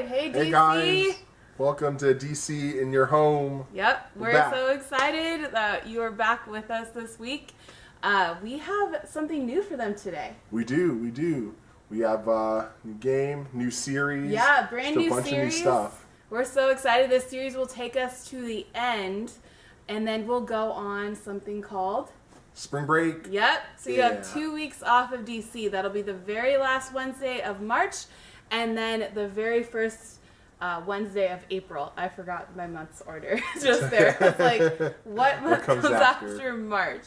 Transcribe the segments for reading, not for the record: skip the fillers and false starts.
right. Hey, DC. Hey guys, welcome to DC in your home. Yep, we're so excited that you are back with us this week. We have something new for them today. We do. We have new game, new series. Yeah, brand new bunch series. Of new stuff. We're so excited. This series will take us to the end, and then we'll go on something called Spring break. Yep. So you have 2 weeks off of DC. That'll be the very last Wednesday of March, and then the very first Wednesday of April. I forgot my month's order just there. It's like, what month comes after March?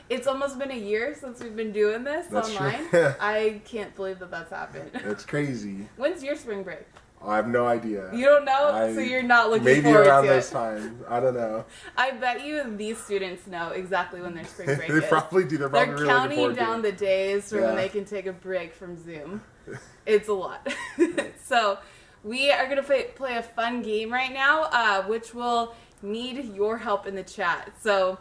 It's almost been a year since we've been doing this online. True. I can't believe that that's happened. It's crazy. When's your spring break? I have no idea. You don't know? So you're not looking maybe forward around to this it. time. I don't know. I bet you these students know exactly when their spring break They is. probably do. They're probably really counting looking down the days for when they can take a break from Zoom. It's a lot. So we are going to play a fun game right now, which will need your help in the chat. So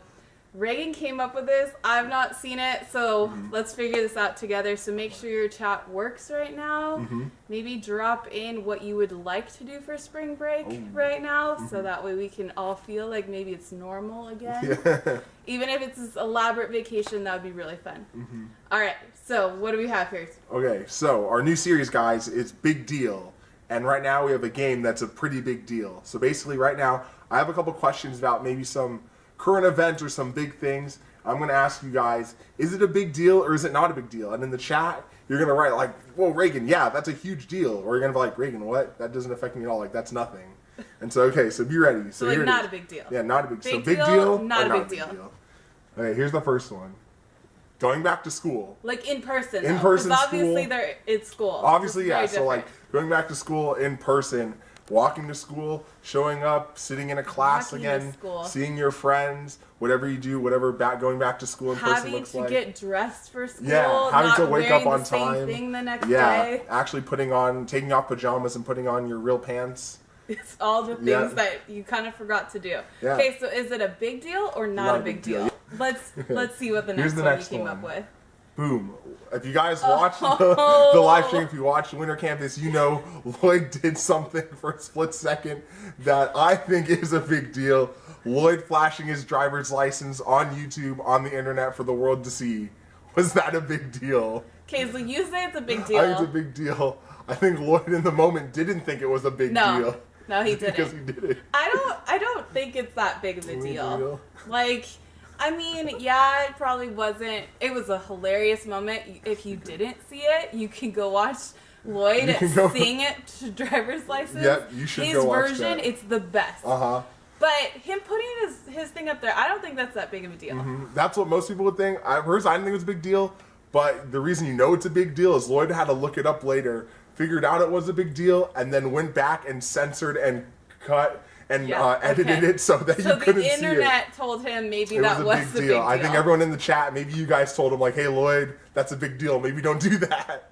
Reagan came up with this. I've not seen it, so let's figure this out together. So make sure your chat works right now. Maybe drop in what you would like to do for spring break right now, so that way we can all feel like maybe it's normal again. Even if it's this elaborate vacation, that would be really fun. All right, so what do we have here? Okay, so our new series, guys, is Big Deal. And right now we have a game that's a pretty big deal. So basically right now, I have a couple questions about maybe some current events or some big things. I'm going to ask you guys, is it a big deal or is it not a big deal? And in the chat, you're going to write like, well, Reagan, yeah, that's a huge deal. Or you're going to be like, Reagan, what? That doesn't affect me at all. Like, that's nothing. And so, okay, so be ready. So like not a big deal. Yeah, not a big deal. So big deal, not a big deal. Okay, here's the first one. Going back to school. Like in person. In person school. Obviously they're in school. Obviously, yeah. So different. like going back to school in person, walking to school, showing up, sitting in a class again, seeing your friends, whatever you do, going back to school in person looks like. Having to get dressed for school. Yeah, having to wake up on time. time. Thing the next day. Actually taking off pajamas and putting on your real pants. It's all the things that you kind of forgot to do. Yeah. Okay, so is it a big deal or not a big deal? Let's see what the next one you came up with. Boom. If you guys watched the live stream, if you watched Winter Campus, you know Lloyd did something for a split second that I think is a big deal. Lloyd flashing his driver's license on YouTube, on the internet for the world to see. Was that a big deal? Okay, so you say it's a big deal. I think it's a big deal. I think Lloyd in the moment didn't think it was a big deal. No, he didn't. Because he did it. I don't think it's that big of a deal. Like, I mean, yeah, it probably wasn't. It was a hilarious moment. If you didn't see it, you can go watch Lloyd sing it to driver's license. Yep, you should go watch that. His version, it's the best. But him putting his thing up there, I don't think that's that big of a deal. That's what most people would think. I didn't think it was a big deal. But the reason you know it's a big deal is Lloyd had to look it up later, figured out it was a big deal, and then went back and censored and cut and edited it so that you couldn't see it. So the internet told him maybe that was a big deal. I think everyone in the chat, maybe you guys told him like, hey Lloyd, that's a big deal. Maybe don't do that.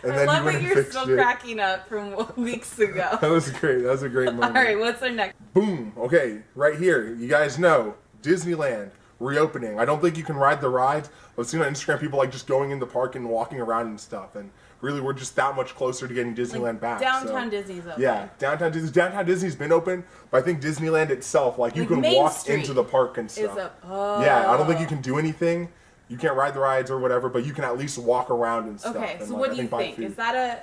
And I love that you're still cracking up from weeks ago. That was great. That was a great moment. All right, what's our next? Boom. Okay, right here. You guys know Disneyland reopening. I don't think you can ride the rides. I've seen on Instagram people like just going in the park and walking around and stuff. And really, we're just that much closer to getting Disneyland back. Downtown Disney's open. Yeah, Downtown Disney's been open, but I think Disneyland itself, like you can walk into the park and stuff. Yeah, I don't think you can do anything. You can't ride the rides or whatever, but you can at least walk around and stuff. Okay, and so what do you think? Is that a...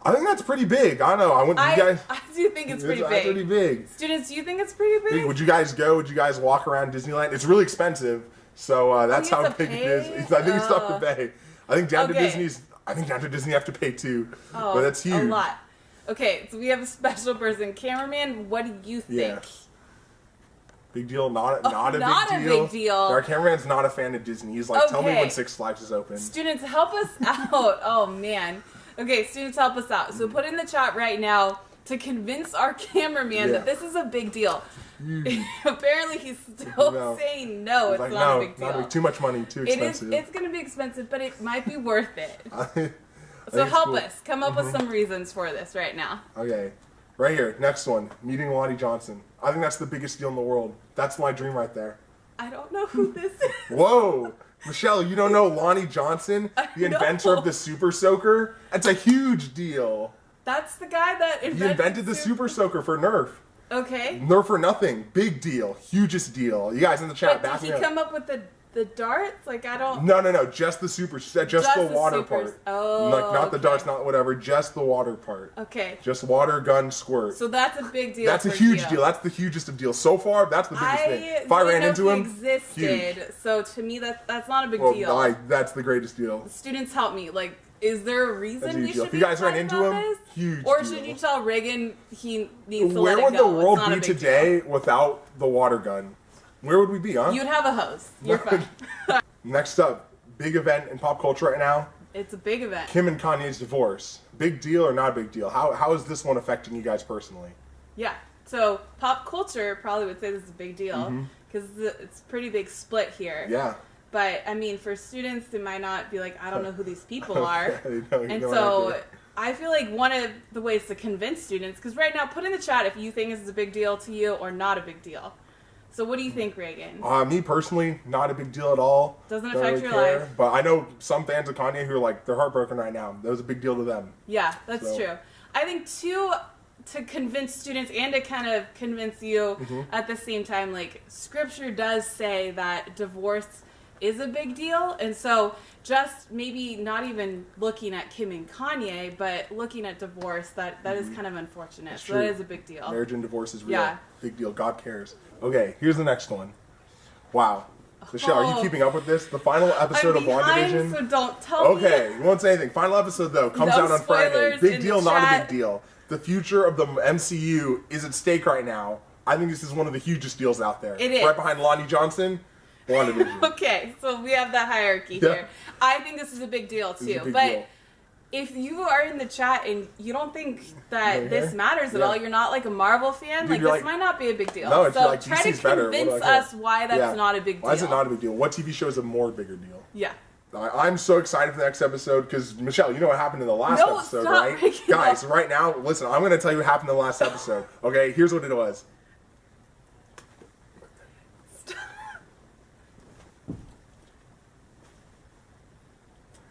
I think that's pretty big. I don't know. I do think it's pretty big. It's pretty big. Students, do you think it's pretty big? Would you guys go? Would you guys walk around Disneyland? It's really expensive, so that's how big it is. I think it's tough to pay. I think down to Disney you have to pay too. But that's huge. A lot. Okay, so we have a special person. Cameraman, what do you think? Yeah. Big deal? Not a big deal. Our cameraman's not a fan of Disney. He's like, tell me when Six Flags is open. Students, help us out. Oh, man. Okay, students, help us out. So put in the chat right now to convince our cameraman that this is a big deal. Apparently, he's still saying no, it's not a big deal. Too much money, too expensive. It's going to be expensive, but it might be worth it. So help us. Come up with some reasons for this right now. Okay. Right here, next one. Meeting Lonnie Johnson. I think that's the biggest deal in the world. That's my dream right there. I don't know who this is. Whoa! Michelle, you don't know Lonnie Johnson? The inventor of the Super Soaker? That's a huge deal. That's the guy that He invented the Super Soaker for Nerf. Okay. Nerf for nothing. Big deal. Hugest deal. You guys in the chat, But did he come up with the darts? Like, I don't... No. Just the super... Just the water part. Oh, like, not the okay. darts, not whatever. Just the water part. Okay. Just water, gun, squirt. So that's a big deal. That's a huge deal. That's the hugest of deals. So far, that's the biggest thing. If I ran into him, existed. huge. So to me, that's not a big Well, deal. that's the greatest deal. Students help me. Like, is there a reason That's a we huge deal. should If be you guys ran excited into about him, this? huge Or deal. should you tell Reagan he needs to Where let it would the go? It's world not a be big today deal. without the water gun? Where would we be, huh? You'd have a hose. You're fine. Next up, big event in pop culture right now. It's a big event. Kim and Kanye's divorce. Big deal or not a big deal? How is this one affecting you guys personally? Yeah. So pop culture probably would say this is a big deal because it's a pretty big split here. Yeah. But I mean, for students, they might not be like, I don't know who these people are. And no so idea. I feel like one of the ways to convince students, because right now, put in the chat if you think this is a big deal to you or not a big deal. So what do you think, Reagan? Me personally, not a big deal at all. Doesn't Don't affect your care. life. But I know some fans of Kanye who are like, they're heartbroken right now. That was a big deal to them. Yeah, that's So. true. I think too, to convince students and to kind of convince you at the same time, like Scripture does say that divorce is a big deal, and so just maybe not even looking at Kim and Kanye, but looking at divorce, that is kind of unfortunate. That's So true. that is a big deal. Marriage and divorce is real. Yeah. Big deal. God cares. Okay, here's the next one. Wow. Michelle, are you Oh. keeping up with this? The final episode I'm of behind, WandaVision. so don't tell me. Okay, you won't say anything. Final episode though comes No out on Friday. spoilers Big in deal, the not a chat. big deal. The future of the MCU is at stake right now. I think this is one of the hugest deals out there. It is. Right behind Lonnie Johnson, WandaVision. Okay, so we have that hierarchy Yeah. here. I think this is a big deal This is too. a big But deal. if you are in the chat and you don't think that Okay. this matters at Yeah. all, you're not like a Marvel fan, Dude, like you're this like- might not be a big deal. No, if so you're like, try DC's to better, what do convince I care? us why that's Yeah. not a big deal. Why is it not a big deal? What TV show is a more bigger deal? Yeah. I'm so excited for the next episode because, Michelle, you know what happened in the last No, episode, stop right? breaking Guys, up. right now, listen, I'm going to tell you what happened in the last episode. Okay, here's what it was.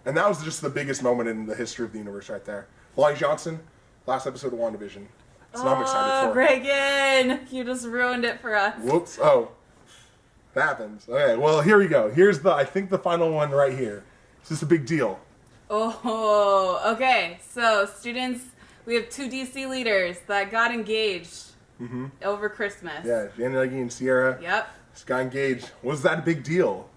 And that was just the biggest moment in the history of the universe right there. Lonnie Johnson, last episode of WandaVision. So now I'm excited for it. Reagan, you just ruined it for us. Whoops. Oh. That happens. Okay, well, here we go. Here's I think the final one right here. This is a big deal. Oh, okay. So, students, we have 2 DC leaders that got engaged over Christmas. Yeah, Jan Leggy and Sierra. Yep. Just got engaged. Was that a big deal?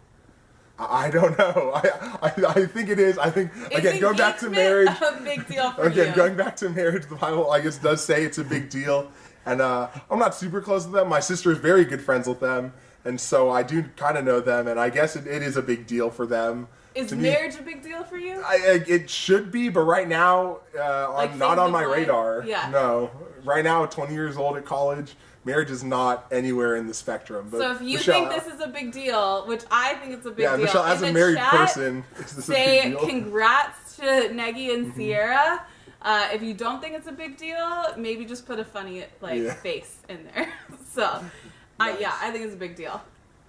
I don't know. I think it is. I think, again, going back to marriage. A big deal for Again, you. going back to marriage, the Bible, I guess, does say it's a big deal. And I'm not super close with them. My sister is very good friends with them. And so I do kind of know them. And I guess it is a big deal for them. Is To me, marriage a big deal for you? it should be, but right now, Like I'm not phase on of my life? radar. Yeah. No. Right now, 20 years old at college, marriage is not anywhere in the spectrum. But So if you Michelle, think this is a big deal, which I think it's a big yeah, deal, Michelle, as in a the married chat, person, is this a say big deal? congrats to Negi and Sierra. If you don't think it's a big deal, maybe just put a funny Yeah. face in there. So, yeah, I think it's a big deal.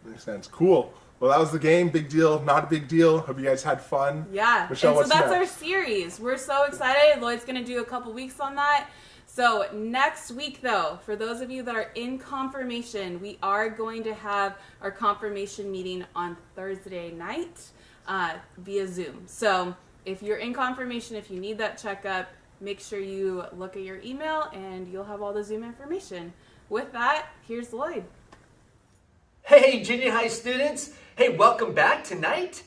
Makes sense. Cool. Well, that was the game. Big deal, not a big deal. Hope you guys had fun. Yeah, Michelle, and so what's that's next? our series. We're so excited. Lloyd's going to do a couple weeks on that. So next week, though, for those of you that are in confirmation, we are going to have our confirmation meeting on Thursday night via Zoom. So if you're in confirmation, if you need that checkup, make sure you look at your email and you'll have all the Zoom information. With that, here's Lloyd. Hey, junior high students. Hey, welcome back tonight.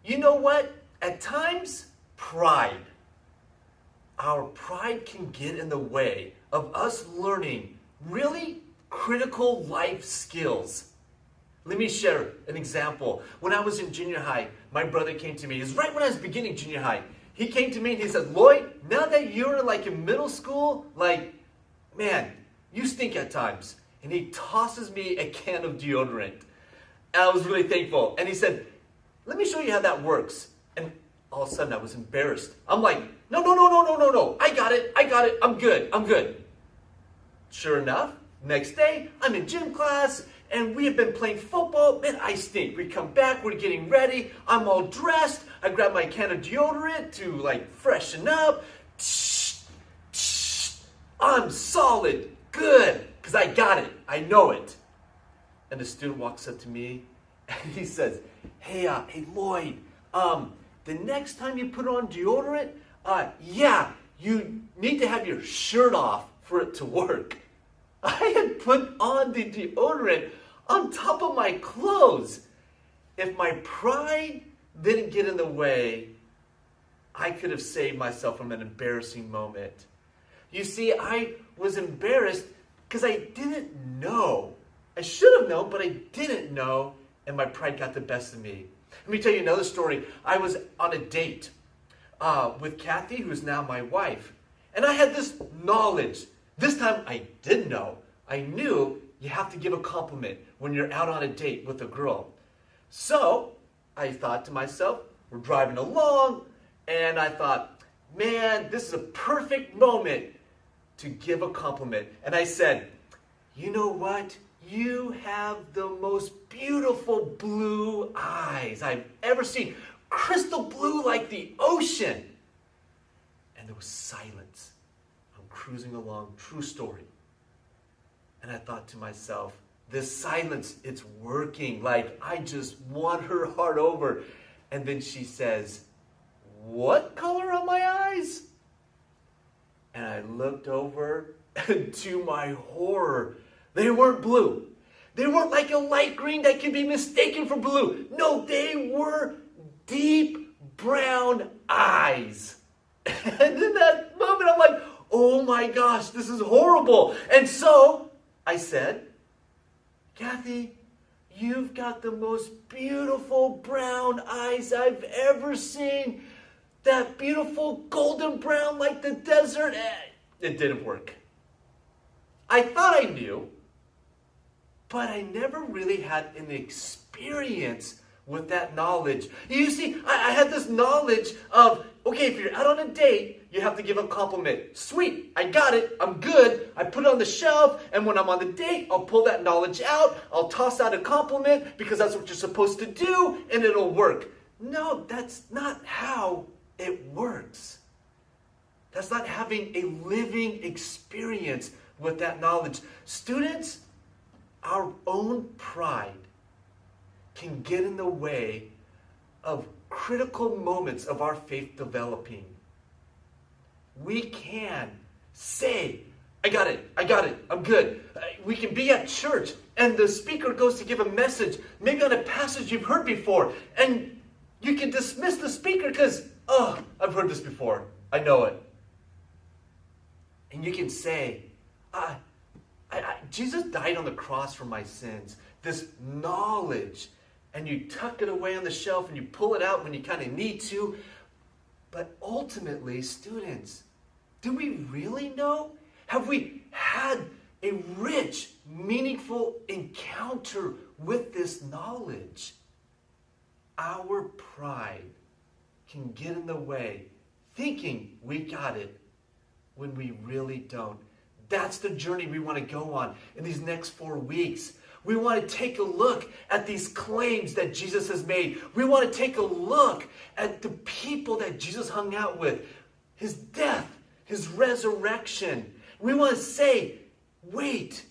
You know what? At times, our pride can get in the way of us learning really critical life skills. Let me share an example. When I was in junior high, my brother came to me. It was right when I was beginning junior high. He came to me and he said, Lloyd, now that you're like in middle school, like, man, you stink at times. And he tosses me a can of deodorant. And I was really thankful. And he said, let me show you how that works. And all of a sudden I was embarrassed. I'm like, no. I got it. I'm good. Sure enough, next day, I'm in gym class and we have been playing football. Man, I stink. We come back, we're getting ready. I'm all dressed. I grab my can of deodorant to like freshen up. I'm solid. Good. Because I got it. I know it. And the student walks up to me and he says, hey Lloyd, the next time you put on deodorant, you need to have your shirt off for it to work. I had put on the deodorant on top of my clothes. If my pride didn't get in the way, I could have saved myself from an embarrassing moment. You see, I was embarrassed because I didn't know. I should have known, but I didn't know, and my pride got the best of me. Let me tell you another story. I was on a date with Kathy, who's now my wife, and I had this knowledge. This time I did know. I knew you have to give a compliment when you're out on a date with a girl. So I thought to myself, we're driving along, and I thought, man, this is a perfect moment to give a compliment. And I said, you know what? You have the most beautiful blue eyes I've ever seen. Crystal blue like the ocean. And there was silence. I'm cruising along, true story. And I thought to myself, this silence, it's working. Like, I just won her heart over. And then she says, what color are my eyes? And I looked over, and to my horror, they weren't blue. They weren't like a light green that could be mistaken for blue. No, they were deep brown eyes. And in that moment, I'm like, oh my gosh, this is horrible. And so I said, Kathy, you've got the most beautiful brown eyes I've ever seen. That beautiful golden brown like the desert. It didn't work. I thought I knew, but I never really had an experience with that knowledge. You see, I had this knowledge of, okay, if you're out on a date, you have to give a compliment. Sweet, I got it, I'm good. I put it on the shelf, and when I'm on the date, I'll pull that knowledge out. I'll toss out a compliment because that's what you're supposed to do, and it'll work. No, that's not how it works. That's not having a living experience with that knowledge. Students, our own pride can get in the way of critical moments of our faith developing. We can say, I got it, I'm good. We can be at church and the speaker goes to give a message, maybe on a passage you've heard before, and you can dismiss the speaker because, oh, I've heard this before, I know it. And you can say, Jesus died on the cross for my sins. This knowledge, and you tuck it away on the shelf and you pull it out when you kind of need to. But ultimately, students, do we really know? Have we had a rich, meaningful encounter with this knowledge? Our pride can get in the way, thinking we got it when we really don't. That's the journey we want to go on in these next 4 weeks. We want to take a look at these claims that Jesus has made. We want to take a look at the people that Jesus hung out with, his death, his resurrection. We want to say, wait,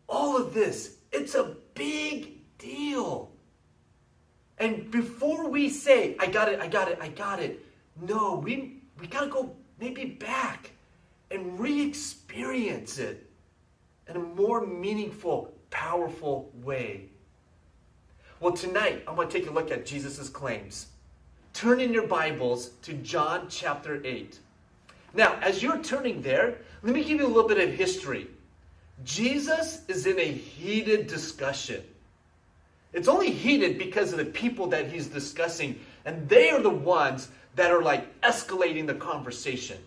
all of this, it's a big deal. And before we say, I got it, no, we got to go maybe back and re-experience it in a more meaningful, powerful way. Well, tonight, I want to take a look at Jesus' claims. Turn in your Bibles to John chapter 8. Now, as you're turning there, let me give you a little bit of history. Jesus is in a heated discussion. It's only heated because of the people that he's discussing, and they are the ones that are like escalating the conversation.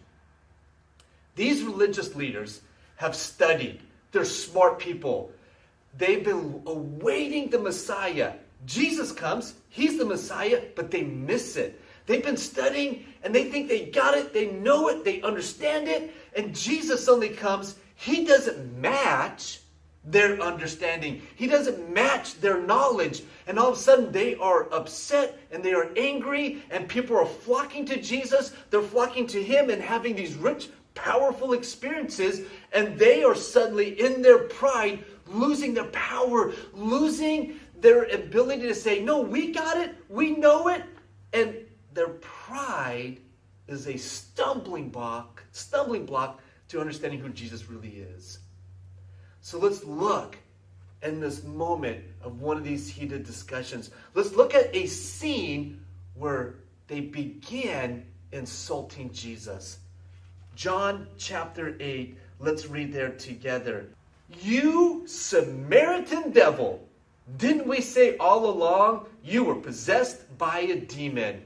These religious leaders have studied. They're smart people. They've been awaiting the Messiah. Jesus comes, he's the Messiah, but they miss it. They've been studying and they think they got it, they know it, they understand it, and Jesus suddenly comes. He doesn't match their understanding. He doesn't match their knowledge. And all of a sudden they are upset and they are angry and people are flocking to Jesus. They're flocking to him and having these rich, powerful experiences, and they are suddenly in their pride, losing their power, losing their ability to say, no, we got it, we know it. And their pride is a stumbling block to understanding who Jesus really is. So let's look in this moment of one of these heated discussions. Let's look at a scene where they begin insulting Jesus. John chapter 8, let's read there together. You Samaritan devil, didn't we say all along you were possessed by a demon?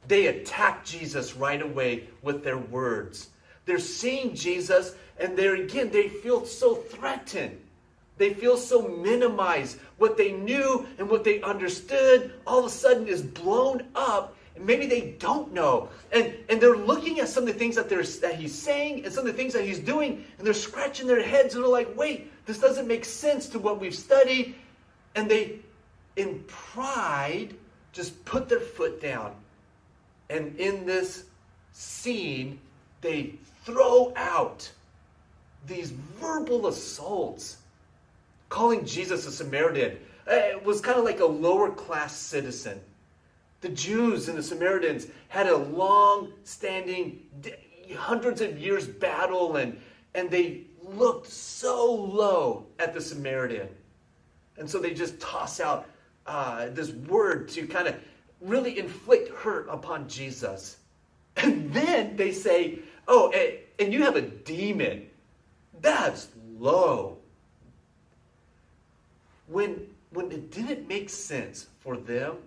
They attack Jesus right away with their words. They're seeing Jesus, and they feel so threatened. They feel so minimized. What they knew and what they understood all of a sudden is blown up. And maybe they don't know. And they're looking at some of the things that he's saying and some of the things that he's doing, and they're scratching their heads and they're like, wait, this doesn't make sense to what we've studied. And they, in pride, just put their foot down. And in this scene, they throw out these verbal assaults, calling Jesus a Samaritan. It was kind of like a lower class citizen. The Jews and the Samaritans had a long-standing, hundreds of years battle, and they looked so low at the Samaritan. And so they just toss out this word to kind of really inflict hurt upon Jesus. And then they say, oh, and you have a demon. That's low. When it didn't make sense for them,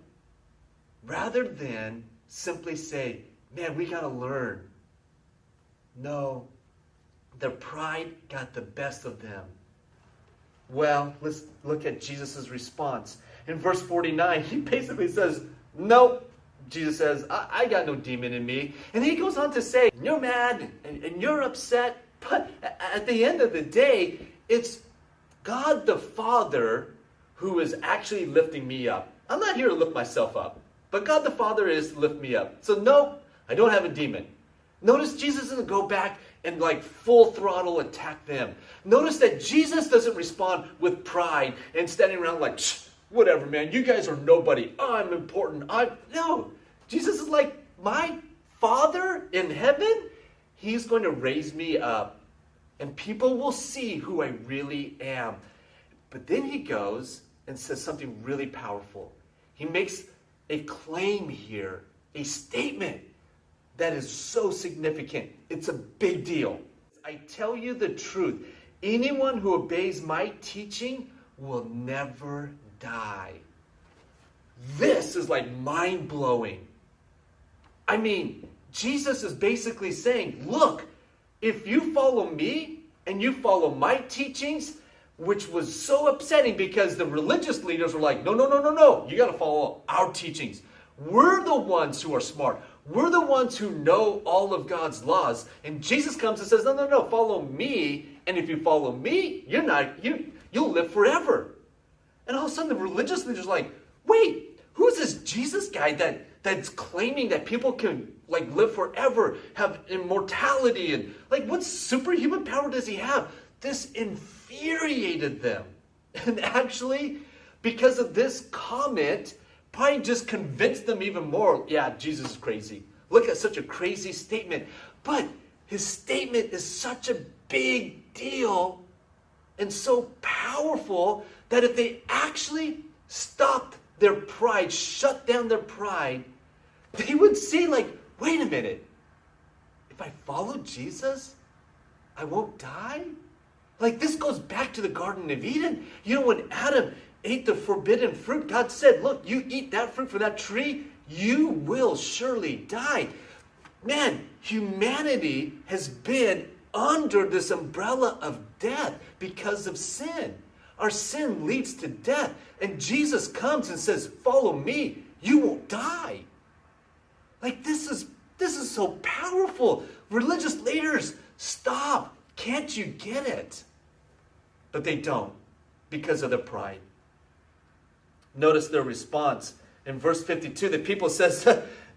rather than simply say, man, we got to learn. No, their pride got the best of them. Well, let's look at Jesus' response. In verse 49, he basically says, nope. Jesus says, I got no demon in me. And he goes on to say, you're mad and you're upset. But at the end of the day, it's God the Father who is actually lifting me up. I'm not here to lift myself up. But God the Father is to lift me up. So no, I don't have a demon. Notice Jesus doesn't go back and like full throttle attack them. Notice that Jesus doesn't respond with pride and standing around like, whatever, man, you guys are nobody. I'm important. No. Jesus is like, my Father in heaven, he's going to raise me up. And people will see who I really am. But then he goes and says something really powerful. He makes a claim here, a statement that is so significant. It's a big deal. I tell you the truth. Anyone who obeys my teaching will never die. This is like mind-blowing. I mean, Jesus is basically saying, look, if you follow me and you follow my teachings, which was so upsetting because the religious leaders were like, no, you got to follow our teachings. We're the ones who are smart. We're the ones who know all of God's laws. And Jesus comes and says, no, follow me. And if you follow me, you'll live forever. And all of a sudden the religious leaders are like, wait, who's this Jesus guy that's claiming that people can like live forever, have immortality, and like what superhuman power does he have? This infuriated them. And actually, because of this comment, probably just convinced them even more. Yeah, Jesus is crazy. Look at such a crazy statement. But his statement is such a big deal and so powerful that if they actually stopped their pride, shut down their pride, they would see like, wait a minute. If I follow Jesus, I won't die? Like this goes back to the Garden of Eden. You know, when Adam ate the forbidden fruit, God said, look, you eat that fruit from that tree, you will surely die. Man, humanity has been under this umbrella of death because of sin. Our sin leads to death. And Jesus comes and says, follow me, you won't die. Like this is so powerful. Religious leaders, stop. Can't you get it? But they don't because of their pride. Notice their response. In verse 52, the people says,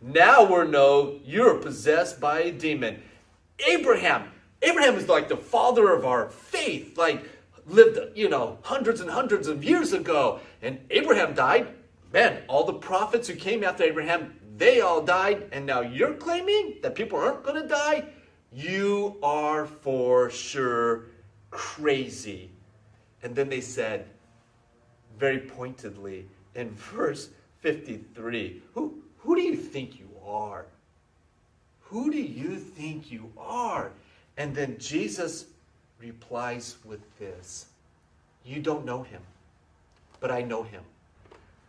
now we know you're possessed by a demon. Abraham, Abraham is like the father of our faith, like lived, hundreds and hundreds of years ago. And Abraham died. Man, all the prophets who came after Abraham, they all died. And now you're claiming that people aren't going to die? You are for sure crazy. And then they said, very pointedly, in verse 53, who do you think you are? Who do you think you are? And then Jesus replies with this, you don't know him, but I know him.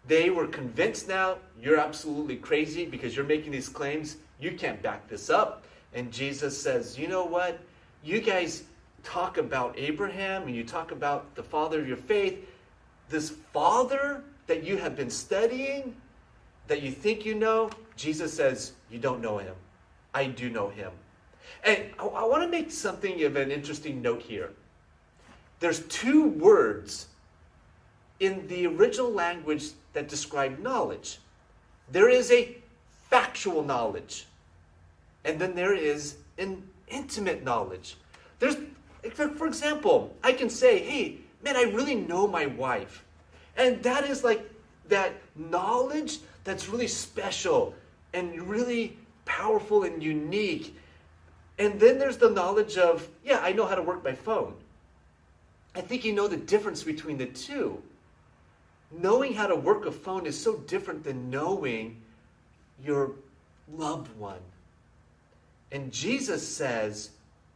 They were convinced now, you're absolutely crazy because you're making these claims. You can't back this up. And Jesus says, you know what? You guys talk about Abraham and you talk about the father of your faith. This father that you have been studying, that you think you know, Jesus says, you don't know him. I do know him. And I want to make something of an interesting note here. There's two words in the original language that describe knowledge. There is a factual knowledge, and then there is an intimate knowledge. There's, for example, I can say, hey, man, I really know my wife. And that is like that knowledge that's really special and really powerful and unique. And then there's the knowledge of, yeah, I know how to work my phone. I think you know the difference between the two. Knowing how to work a phone is so different than knowing your loved one. And Jesus says,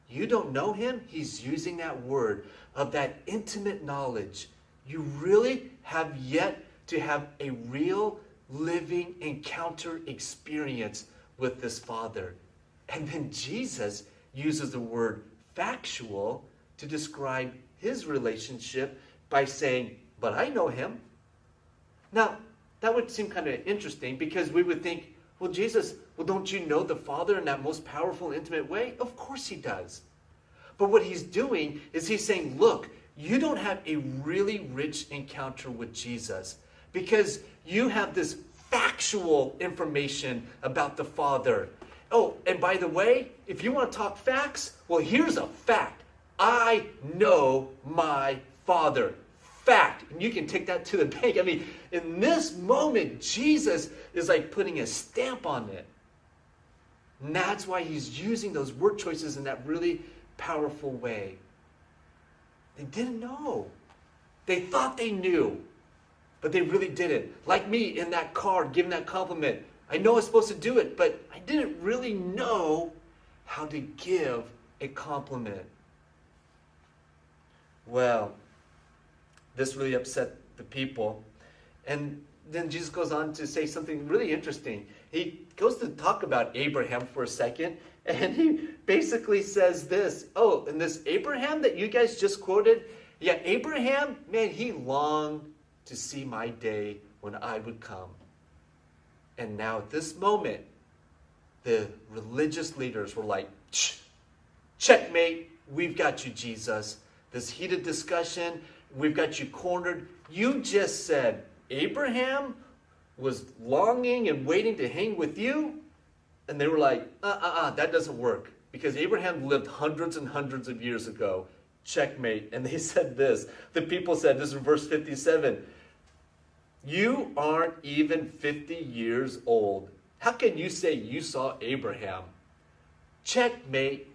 you don't know him? He's using that word of that intimate knowledge. You really have yet to have a real living encounter experience with this Father. And then Jesus uses the word factual to describe his relationship by saying, but I know him. Now, that would seem kind of interesting because we would think, well, Jesus, well, don't you know the Father in that most powerful, intimate way? Of course he does. But what he's doing is he's saying, look, you don't have a really rich encounter with Jesus because you have this factual information about the Father. Oh, and by the way, if you want to talk facts, well, here's a fact. I know my Father. Fact. And you can take that to the bank. I mean, in this moment, Jesus is like putting a stamp on it. And that's why he's using those word choices in that really powerful way. They didn't know. They thought they knew, but they really didn't. Like me in that car giving that compliment. I know I was supposed to do it, but I didn't really know how to give a compliment. Well, this really upset the people. And then Jesus goes on to say something really interesting. He goes to talk about Abraham for a second, and he basically says this. Oh, and this Abraham that you guys just quoted, yeah, Abraham, man, he longed to see my day when I would come. And now at this moment, the religious leaders were like, checkmate, we've got you, Jesus. This heated discussion, we've got you cornered. You just said Abraham was longing and waiting to hang with you. And they were like, that doesn't work. Because Abraham lived hundreds and hundreds of years ago. Checkmate. And they said this. The people said, this is verse 57. You aren't even 50 years old. How can you say you saw Abraham? Checkmate.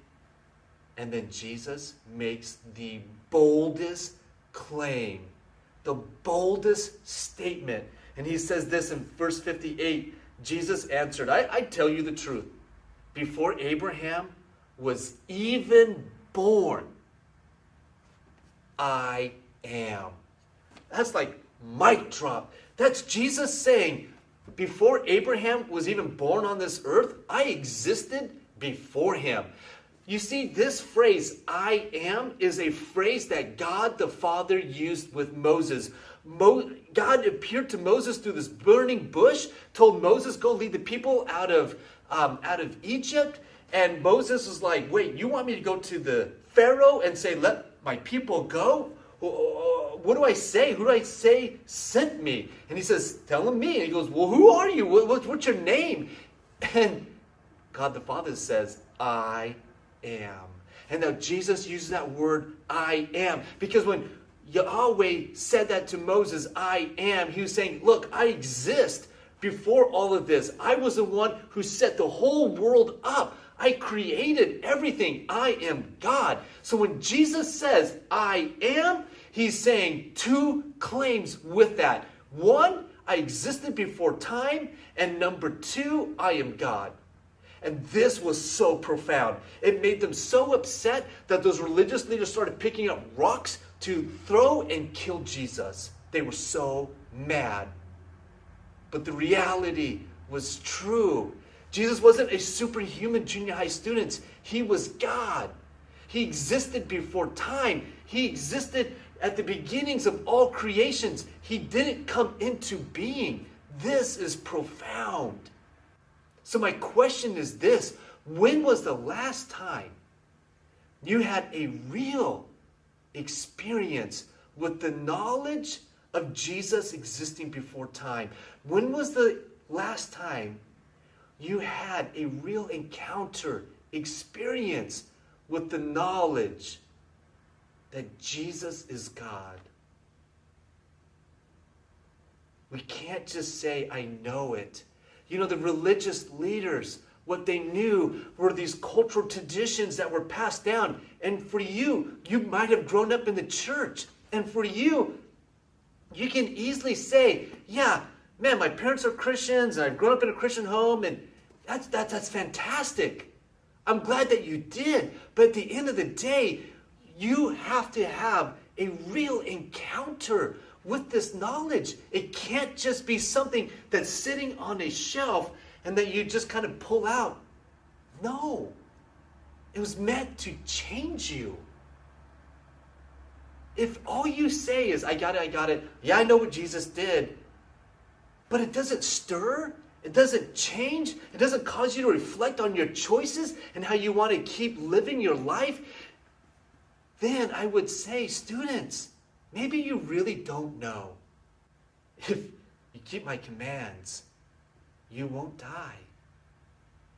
And then Jesus makes the boldest claim, the boldest statement. And he says this in verse 58. Jesus answered, I tell you the truth. Before Abraham was even born, I am. That's like mic drop. That's Jesus saying, before Abraham was even born on this earth, I existed before him. You see, this phrase, I am, is a phrase that God the Father used with Moses. God appeared to Moses through this burning bush, told Moses, go lead the people out of Egypt. And Moses was like, wait, you want me to go to the Pharaoh and say, let my people go? What do I say? Who do I say sent me? And he says, tell him me. And he goes, well, who are you? What's your name? And God the Father says, I am. And now Jesus uses that word, I am. Because when Yahweh said that to Moses, I am, he was saying, look, I exist before all of this. I was the one who set the whole world up. I created everything. I am God. So when Jesus says, I am, he's saying two claims with that. One, I existed before time. And number two, I am God. And this was so profound. It made them so upset that those religious leaders started picking up rocks to throw and kill Jesus. They were so mad. But the reality was true. Jesus wasn't a superhuman junior high student. He was God. He existed before time. He existed at the beginnings of all creations. He didn't come into being. This is profound. So my question is this: when was the last time you had a real experience with the knowledge of Jesus existing before time? When was the last time you had a real encounter, experience with the knowledge that Jesus is God? We can't just say, I know it. You know, the religious leaders, what they knew were these cultural traditions that were passed down. And for you, you might have grown up in the church. And for you, you can easily say, yeah, man, my parents are Christians, and I've grown up in a Christian home, and that's fantastic. I'm glad that you did. But at the end of the day, you have to have a real encounter with this knowledge. It can't just be something that's sitting on a shelf and that you just kind of pull out. No. It was meant to change you. If all you say is, I got it. Yeah, I know what Jesus did. But it doesn't stir. It doesn't change. It doesn't cause you to reflect on your choices and how you want to keep living your life. Then I would say, students, maybe you really don't know. If you keep my commands, you won't die.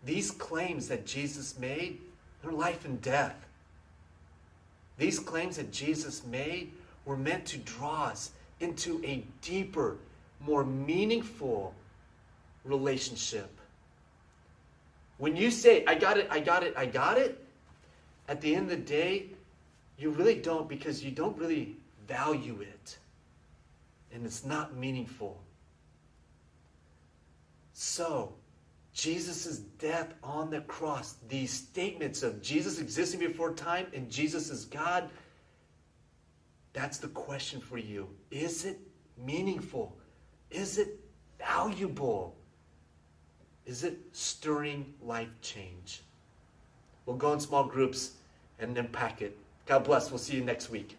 These claims that Jesus made, they're life and death. These claims that Jesus made were meant to draw us into a deeper, more meaningful relationship. When you say, I got it, at the end of the day, you really don't, because you don't really value it. And it's not meaningful. So, Jesus' death on the cross, these statements of Jesus existing before time and Jesus is God, that's the question for you. Is it meaningful? Is it valuable? Is it stirring life change? We'll go in small groups and unpack it. God bless. We'll see you next week.